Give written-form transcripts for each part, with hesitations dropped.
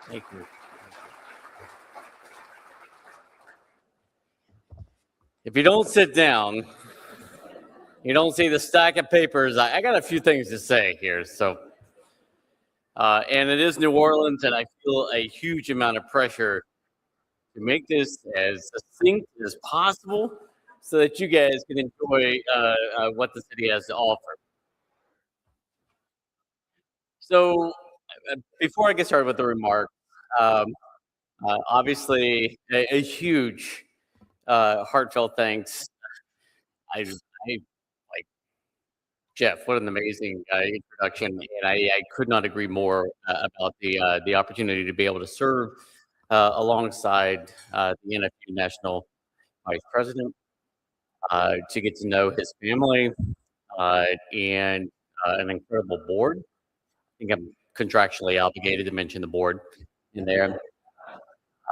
Thank you. If you don't sit down, you don't see the stack of papers. I got a few things to say here. And it is New Orleans, and I feel a huge amount of pressure to make this as succinct as possible so that you guys can enjoy what the city has to offer. So, before I get started with the remark, um, obviously, a huge heartfelt thanks. I like Jeff. What an amazing introduction, and I could not agree more about the opportunity to be able to serve alongside the NFU National Vice President, to get to know his family, and an incredible board. I think I'm contractually obligated to mention the board in there.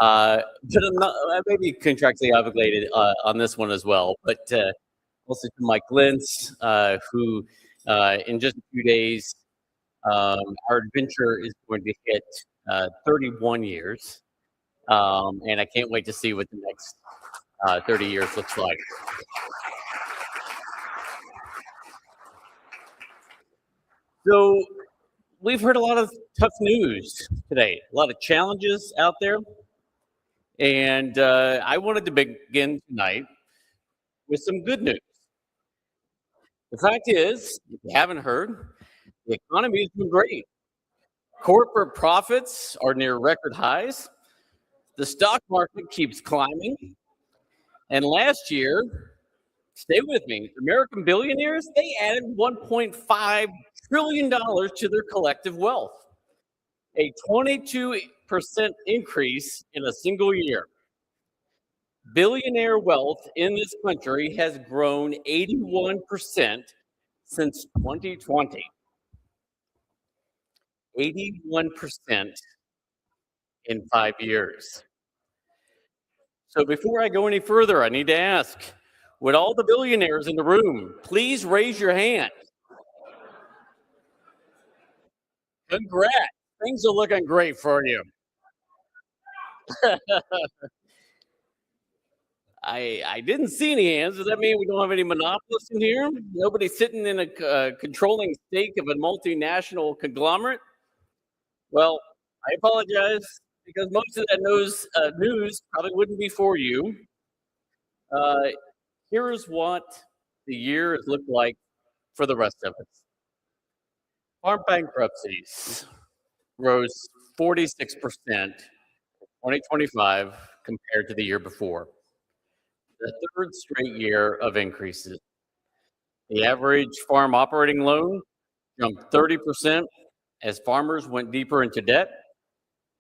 But I'm not, I may be contractually obligated on this one as well. But also to Mike Lentz, who in just a few days, our adventure is going to hit 31 years. And I can't wait to see what the next 30 years looks like. So we've heard a lot of tough news today, a lot of challenges out there. And I wanted to begin tonight with some good news. The fact is, if you haven't heard, the economy has been great. Corporate profits are near record highs. The stock market keeps climbing. And last year, stay with me, American billionaires, they added $1.5 trillion to their collective wealth, a 22% increase in a single year. Billionaire wealth in this country has grown 81% since 2020. 81% in 5 years. So before I go any further, I need to ask, would all the billionaires in the room please raise your hand? Congrats. Things are looking great for you. I didn't see any hands. Does that mean we don't have any monopolists in here? Nobody sitting in a controlling stake of a multinational conglomerate? Well, I apologize because most of that news probably wouldn't be for you. Uh, Here's what the year has looked like for the rest of us. Farm bankruptcies rose 46% in 2025 compared to the year before. The third straight year of increases. The average farm operating loan jumped 30% as farmers went deeper into debt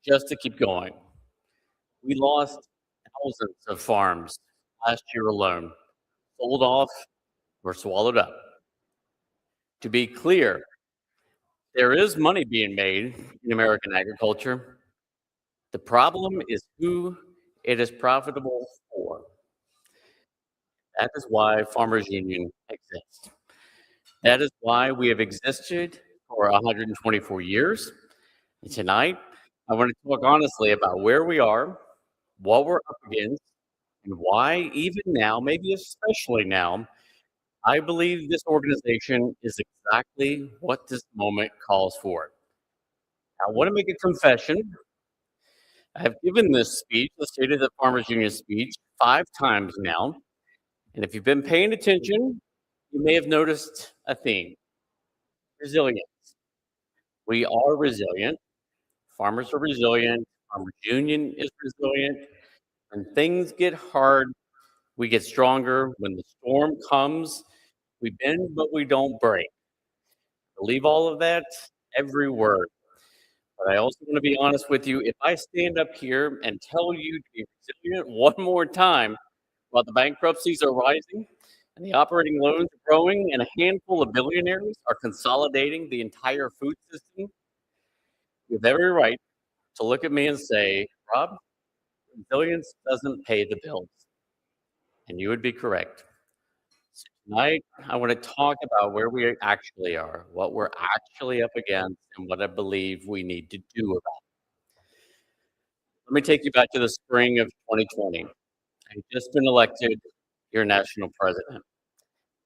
just to keep going. We lost thousands of farms last year alone, sold off or swallowed up. To be clear, there is money being made in American agriculture. The problem is who it is profitable for. That is why Farmers Union exists. That is why we have existed for 124 years. And tonight, I want to talk honestly about where we are, what we're up against, and why, even now, maybe especially now, I believe this organization is exactly what this moment calls for. I want to make a confession. I have given this speech, the State of the Farmers Union speech, 5 times now. And if you've been paying attention, you may have noticed a theme: resilience. We are resilient. Farmers are resilient. Farmers Union is resilient. When things get hard, we get stronger. When the storm comes, we bend, but we don't break. Believe all of that, every word. But I also want to be honest with you. If I stand up here and tell you to be resilient one more time while the bankruptcies are rising and the operating loans are growing and a handful of billionaires are consolidating the entire food system, you have every right to look at me and say, Rob, resilience doesn't pay the bills. And you would be correct. So tonight, I want to talk about where we actually are, what we're actually up against, and what I believe we need to do about it. Let me take you back to the spring of 2020. I had just been elected your national president.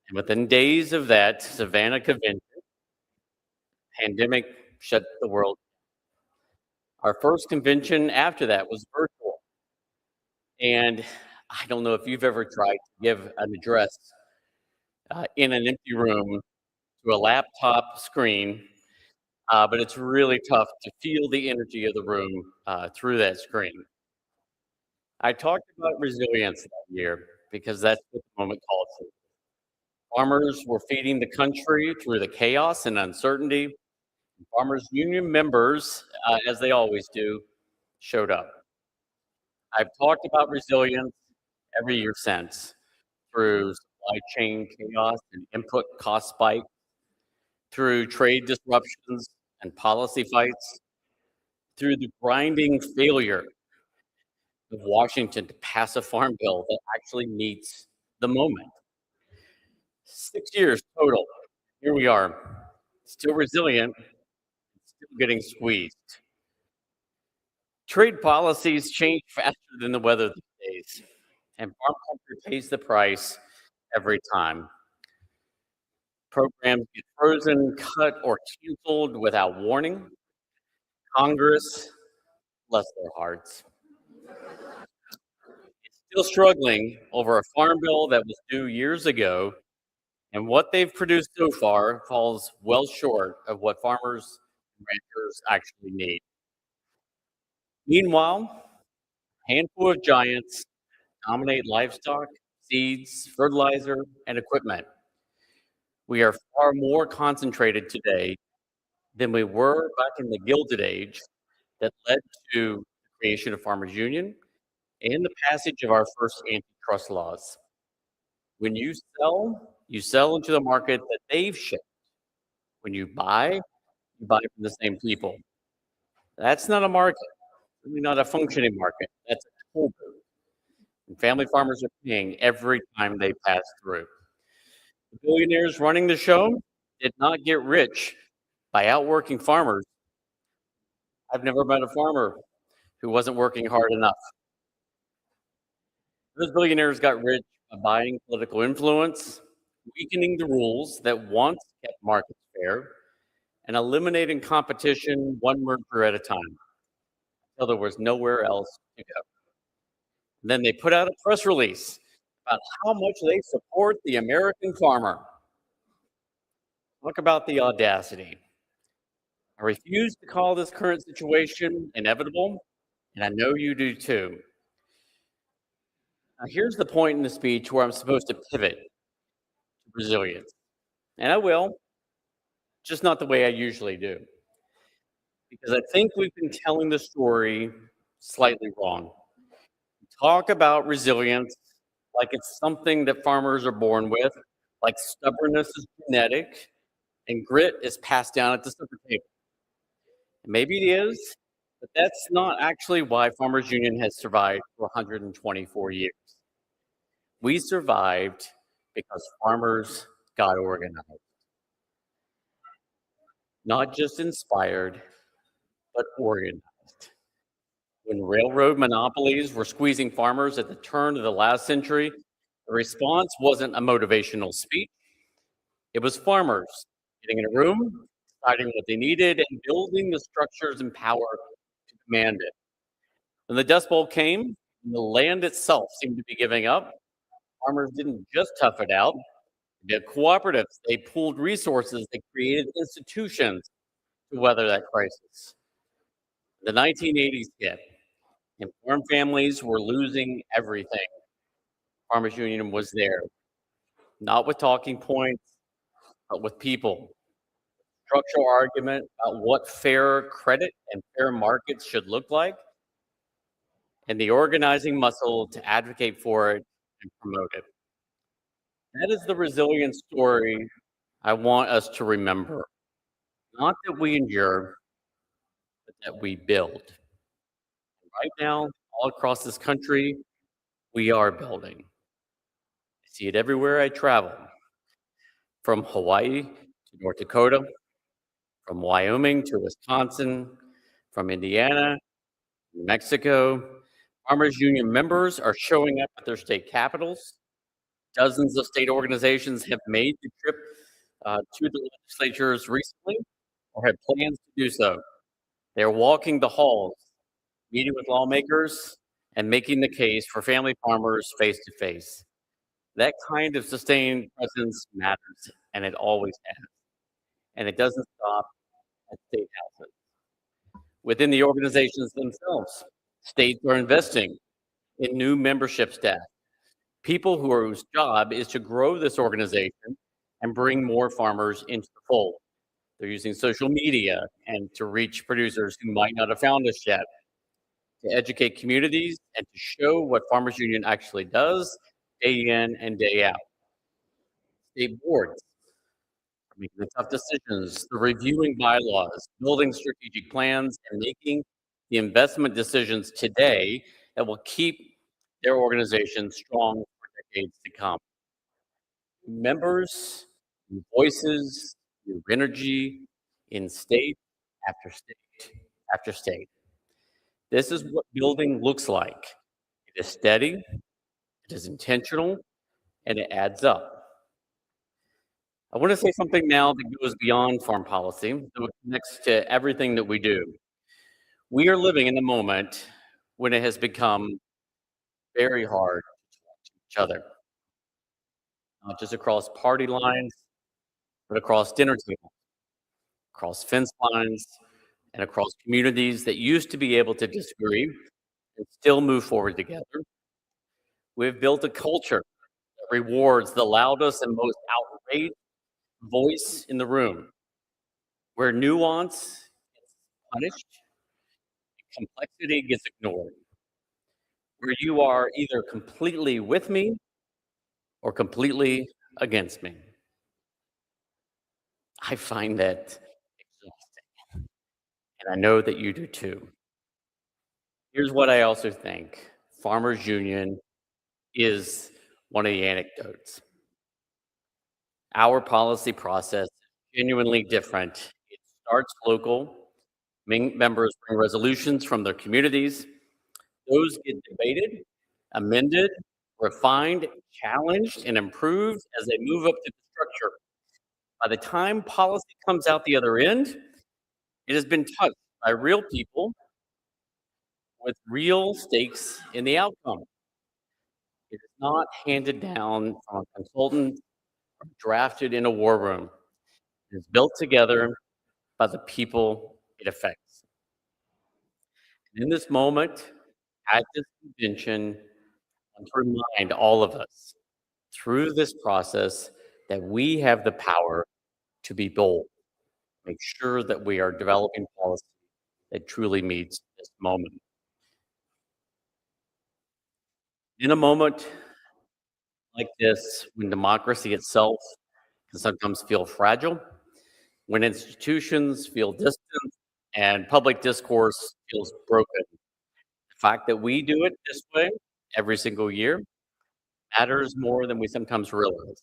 And within days of that Savannah convention, pandemic shut the world. Our first convention after that was virtual. And I don't know if you've ever tried to give an address in an empty room to a laptop screen, but it's really tough to feel the energy of the room through that screen. I talked about resilience that year because that's what the moment called for. Farmers were feeding the country through the chaos and uncertainty. Farmers Union members, as they always do, showed up. I've talked about resilience every year since through supply chain chaos and input cost spike, through trade disruptions and policy fights, through the grinding failure of Washington to pass a farm bill that actually meets the moment. 6 years total. Here we are, still resilient, still getting squeezed. Trade policies change faster than the weather these days, and farm country pays the price every time. Programs get frozen, cut, or canceled without warning. Congress, bless their hearts, is still struggling over a farm bill that was due years ago, and what they've produced so far falls well short of what farmers and ranchers actually need. Meanwhile, a handful of giants dominate livestock, seeds, fertilizer, and equipment. We are far more concentrated today than we were back in the Gilded Age that led to the creation of Farmers Union and the passage of our first antitrust laws. When you sell into the market that they've shaped. When you buy from the same people. That's not a market, really not a functioning market. That's a toll booth. And family farmers are paying every time they pass through. The billionaires running the show did not get rich by outworking farmers. I've never met a farmer who wasn't working hard enough. Those billionaires got rich by buying political influence, weakening the rules that once kept markets fair, and eliminating competition one merger at a time until there was nowhere else to go. And then they put out a press release about how much they support the American farmer. Talk about the audacity. I refuse to call this current situation inevitable, and I know you do too. Now, here's the point in the speech where I'm supposed to pivot to resilience. And I will, just not the way I usually do. Because I think we've been telling the story slightly wrong. We talk about resilience like it's something that farmers are born with, like stubbornness is genetic and grit is passed down at the supper table. Maybe it is, but that's not actually why Farmers Union has survived for 124 years. We survived because farmers got organized, not just inspired, but organized. When railroad monopolies were squeezing farmers at the turn of the last century, the response wasn't a motivational speech. It was farmers getting in a room, deciding what they needed, and building the structures and power to command it. When the Dust Bowl came, and the land itself seemed to be giving up, farmers didn't just tough it out. They did cooperatives. They pooled resources. They created institutions to weather that crisis. The 1980s hit, and farm families were losing everything. Farmers Union was there, not with talking points, but with people. Structural argument about what fair credit and fair markets should look like, and the organizing muscle to advocate for it and promote it. That is the resilience story I want us to remember. Not that we endure, but that we build. Right now, all across this country, we are building. I see it everywhere I travel, from Hawaii to North Dakota, from Wyoming to Wisconsin, from Indiana, New Mexico. Farmers Union members are showing up at their state capitals. Dozens of state organizations have made the trip to the legislatures recently or have plans to do so. They're walking the halls, meeting with lawmakers, and making the case for family farmers face to face. That kind of sustained presence matters, and it always has. And it doesn't stop at state houses. Within the organizations themselves, states are investing in new membership staff, people whose job is to grow this organization and bring more farmers into the fold. They're using social media and to reach producers who might not have found us yet, to educate communities and to show what Farmers Union actually does day in and day out. State boards are making the tough decisions, the reviewing bylaws, building strategic plans, and making the investment decisions today that will keep their organization strong for decades to come. Members, new voices, new energy in state after state after state. This is what building looks like. It is steady, it is intentional, and it adds up. I want to say something now that goes beyond farm policy, that connects to everything that we do. We are living in a moment when it has become very hard to talk to each other, not just across party lines, but across dinner tables, across fence lines, and across communities that used to be able to disagree and still move forward together. We've built a culture that rewards the loudest and most outraged voice in the room, where nuance gets punished, complexity gets ignored, where you are either completely with me or completely against me. I find that exhausting, and I know that you do too. Here's what I also think Farmers Union is one of the anecdotes. Our policy process is genuinely different. It starts local. Members bring resolutions from their communities. Those get debated, amended, refined, challenged, and improved as they move up to the structure. By the time policy comes out the other end, it has been touched by real people with real stakes in the outcome. It is not handed down from a consultant or drafted in a war room. It is built together by the people it affects. And in this moment, at this convention, I want to remind all of us through this process that we have the power to be bold, make sure that we are developing policy that truly meets this moment. In a moment like this, when democracy itself can sometimes feel fragile, when institutions feel distant and public discourse feels broken, the fact that we do it this way every single year matters more than we sometimes realize.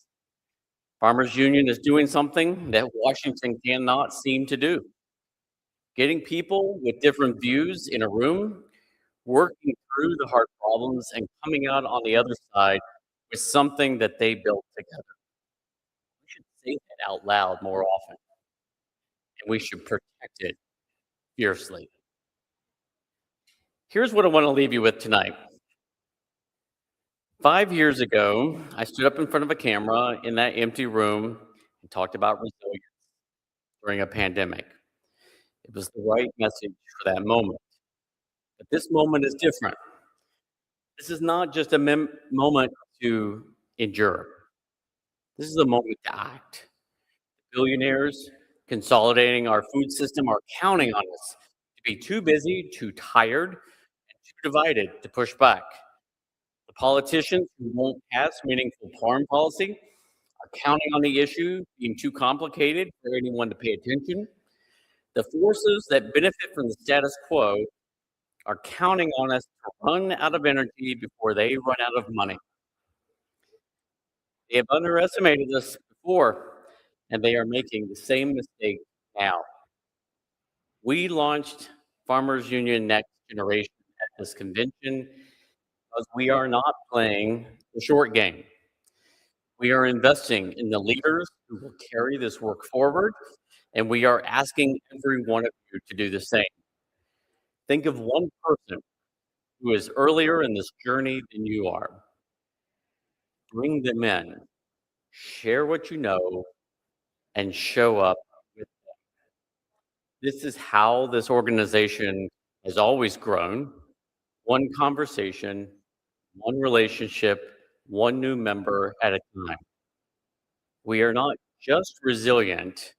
Farmers Union is doing something that Washington cannot seem to do. Getting people with different views in a room, working through the hard problems, and coming out on the other side with something that they built together. We should say that out loud more often, and we should protect it fiercely. Here's what I want to leave you with tonight. 5 years ago, I stood up in front of a camera in that empty room and talked about resilience during a pandemic. It was the right message for that moment. But this moment is different. This is not just a moment to endure. This is a moment to act. Billionaires consolidating our food system are counting on us to be too busy, too tired, and too divided to push back. The politicians who won't pass meaningful foreign policy are counting on the issue being too complicated for anyone to pay attention. The forces that benefit from the status quo are counting on us to run out of energy before they run out of money. They have underestimated us before, and they are making the same mistake now. We launched Farmers Union Next Generation this convention because we are not playing the short game. We are investing in the leaders who will carry this work forward, and we are asking every one of you to do the same. Think of one person who is earlier in this journey than you are. Bring them in, share what you know, and show up with them. This is how this organization has always grown. One conversation, one relationship, one new member at a time. We are not just resilient,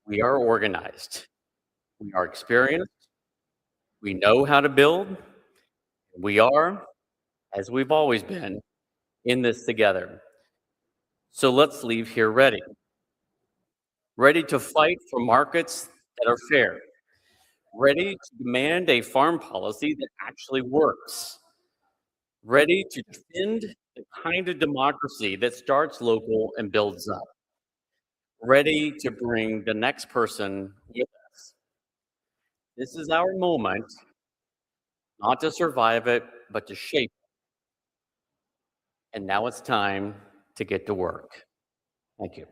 we are organized. We are experienced, we know how to build, we are, as we've always been, in this together. So let's leave here ready to fight for markets that are fair, ready to demand a farm policy that actually works, ready to defend the kind of democracy that starts local and builds up, ready to bring the next person with us. This is our moment, not to survive it, but to shape it. And now it's time to get to work. Thank you.